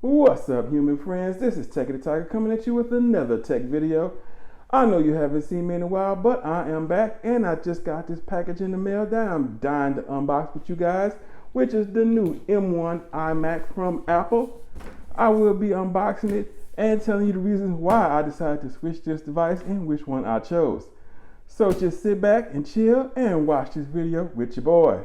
What's up, human friends? This is Tech the Tiger coming at you with another tech video. I know you haven't seen me in a while, but I am back and I just got this package in the mail that I'm dying to unbox with you guys, which is the new M1 iMac from Apple. I will be unboxing it and telling you the reasons why I decided to switch this device and which one I chose. So just sit back and chill and watch this video with your boy.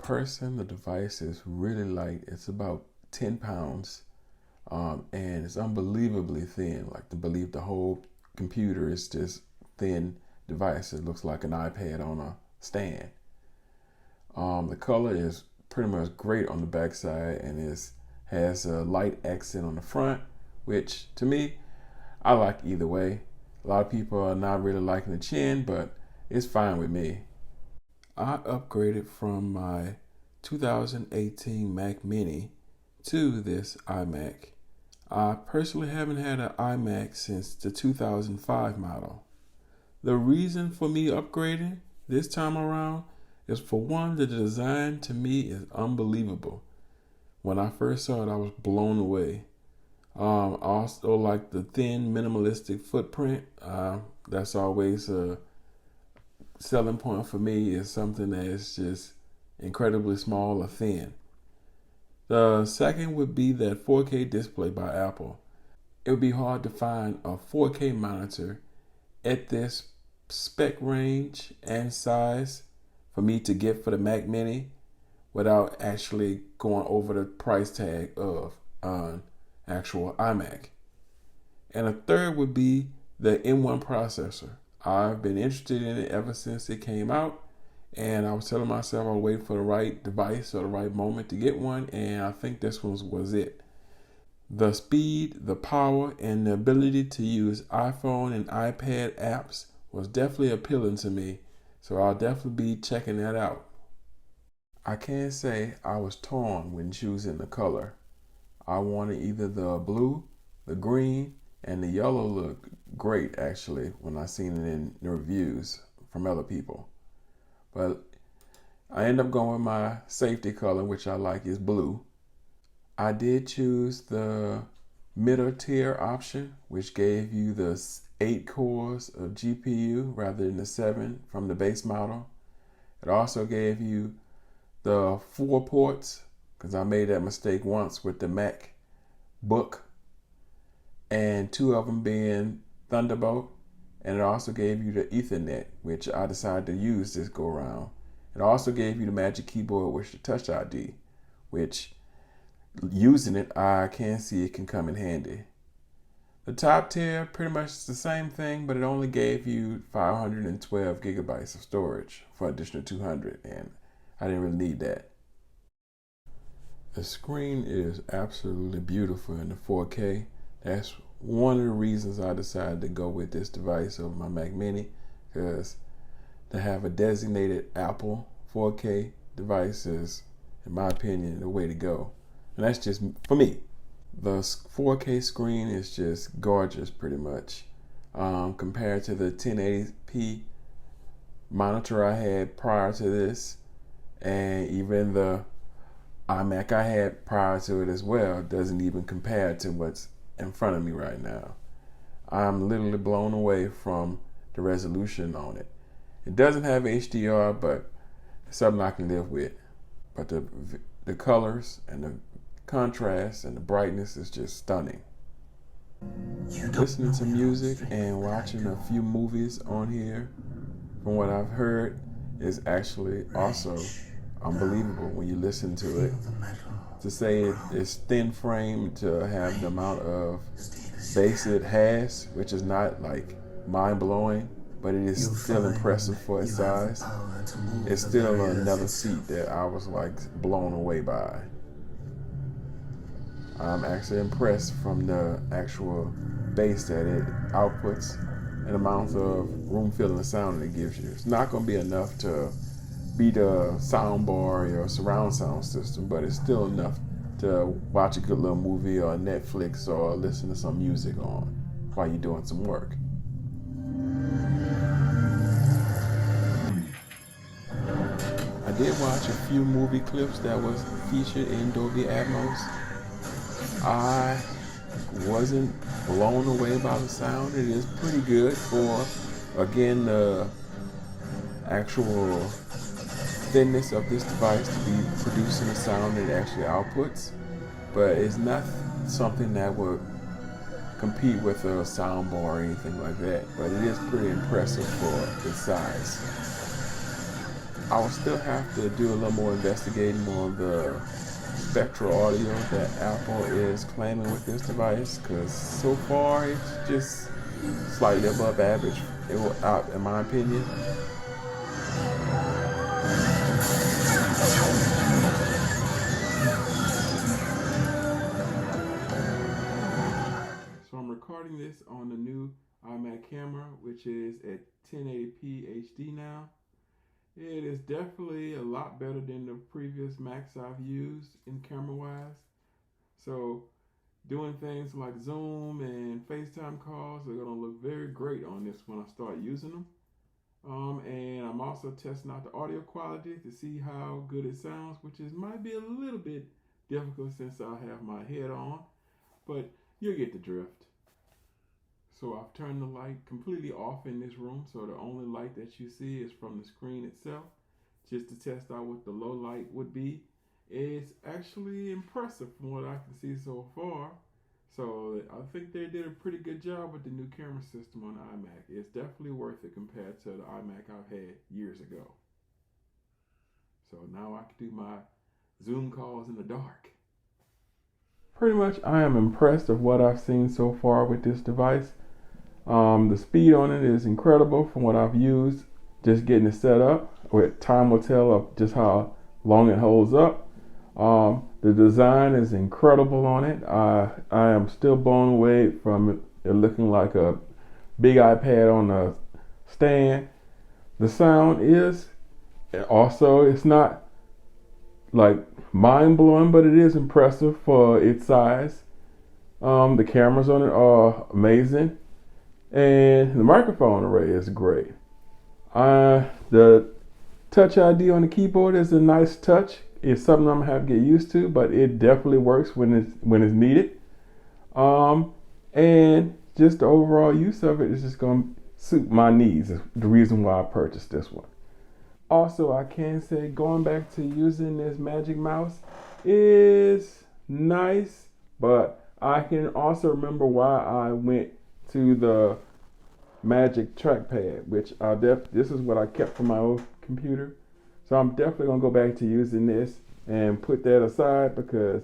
Person, the device is really light. It's about 10 pounds and it's unbelievably thin. Like, to believe the whole computer is this thin device. It looks like an iPad on a stand. The color is pretty much great on the back side, and has a light accent on the front, which to me, I like either way. A lot of people are not really liking the chin, but it's fine with me. I upgraded from my 2018 Mac Mini to this iMac. I personally haven't had an iMac since the 2005 model. The reason for me upgrading this time around is, for one, the design to me is unbelievable. When I first saw it, I was blown away. I also like the thin, minimalistic footprint. That's always a selling point for me, is something that is just incredibly small or thin. The second would be that 4K display by Apple. It would be hard to find a 4K monitor at this spec range and size for me to get for the Mac Mini without actually going over the price tag of an actual iMac. And a third would be the M1 processor. I've been interested in it ever since it came out, and I was telling myself I'll wait for the right device or the right moment to get one, and I think this one was it. The speed, the power, and the ability to use iPhone and iPad apps was definitely appealing to me, so I'll definitely be checking that out. I can't say I was torn when choosing the color. I wanted either the blue, the green, and the yellow looked great actually when I seen it in the reviews from other people. But I end up going with my safety color, which I like is blue. I did choose the middle tier option, which gave you the 8 cores of GPU rather than the 7 from the base model. It also gave you the 4 ports, because I made that mistake once with the MacBook, and 2 of them being Thunderbolt. And it also gave you the Ethernet, which I decided to use this go around. It also gave you the Magic Keyboard with the Touch ID, which using it, I can see it can come in handy. The top tier, pretty much the same thing, but it only gave you 512 gigabytes of storage for additional 200, and I didn't really need that. The screen is absolutely beautiful in the 4K. That's one of the reasons I decided to go with this device over my Mac Mini, because to have a designated Apple 4K device is, in my opinion, the way to go. And that's just for me. The 4K screen is just gorgeous pretty much. Compared to the 1080p monitor I had prior to this, and even the iMac I had prior to it as well, doesn't even compare to what's in front of me right now. I'm literally blown away from the resolution on it. It doesn't have HDR, but it's something I can live with. But the colors and the contrast and the brightness is just stunning. Listening to music and watching a few movies on here, from what I've heard, is actually also unbelievable when you listen to it. To say it's thin frame, to have the amount of bass it has, which is not like mind-blowing, but it is still impressive for its size. It's still another feat that I was like blown away by. I'm actually impressed from the actual bass that it outputs and the amount of room filling sound that it gives you. It's not going to be enough to beat a soundbar or surround sound system, but it's still enough to watch a good little movie or Netflix or listen to some music on while you're doing some work. I did watch a few movie clips that was featured in Dolby Atmos. I wasn't blown away by the sound. It is pretty good for, again, the actual thinness of this device to be producing a sound that it actually outputs. But it's not something that would compete with a soundbar or anything like that. But it is pretty impressive for its size. I will still have to do a little more investigating on the spectral audio that Apple is claiming with this device, because so far it's just slightly above average, in my opinion. So I'm recording this on the new iMac camera, which is at 1080p HD now. It is definitely a lot better than the previous Macs I've used in camera-wise. So doing things like Zoom and FaceTime calls are going to look very great on this when I start using them. And I'm also testing out the audio quality to see how good it sounds, which might be a little bit difficult since I have my head on, but you'll get the drift. So I've turned the light completely off in this room, so the only light that you see is from the screen itself, just to test out what the low light would be. It's actually impressive from what I can see so far. So I think they did a pretty good job with the new camera system on the iMac. It's definitely worth it compared to the iMac I've had years ago. So now I can do my Zoom calls in the dark. Pretty much I am impressed of what I've seen so far with this device. The speed on it is incredible from what I've used, just getting it set up. Time will tell of just how long it holds up. The design is incredible on it. I am still blown away from it looking like a big iPad on a stand. The sound is also, it's not like mind blowing, but it is impressive for its size. The cameras on it are amazing, and the microphone array is great. The Touch ID on the keyboard is a nice touch. It's something I'm gonna have to get used to, but it definitely works when it's needed. And just the overall use of it is just gonna suit my needs. Is the reason why I purchased this one. Also, I can say going back to using this Magic Mouse is nice, but I can also remember why I went to the Magic Trackpad, which this is what I kept from my old computer. So I'm definitely gonna go back to using this and put that aside because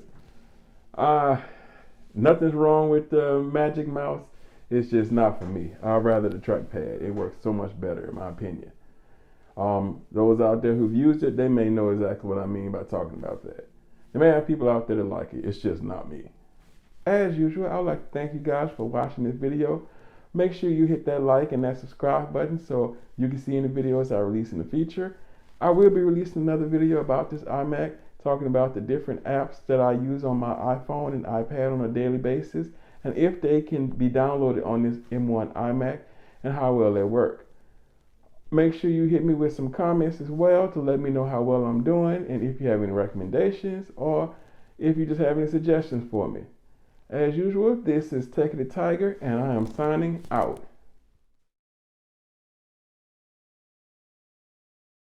nothing's wrong with the Magic Mouse. It's just not for me. I'd rather the trackpad. It works so much better in my opinion. Those out there who've used it, they may know exactly what I mean by talking about that. There may have people out there that like it. It's just not me. As usual, I would like to thank you guys for watching this video. Make sure you hit that like and that subscribe button so you can see any videos I release in the future. I will be releasing another video about this iMac, talking about the different apps that I use on my iPhone and iPad on a daily basis, and if they can be downloaded on this M1 iMac and how well they work. Make sure you hit me with some comments as well to let me know how well I'm doing and if you have any recommendations or if you just have any suggestions for me. As usual, this is Tech the Tiger and I am signing out.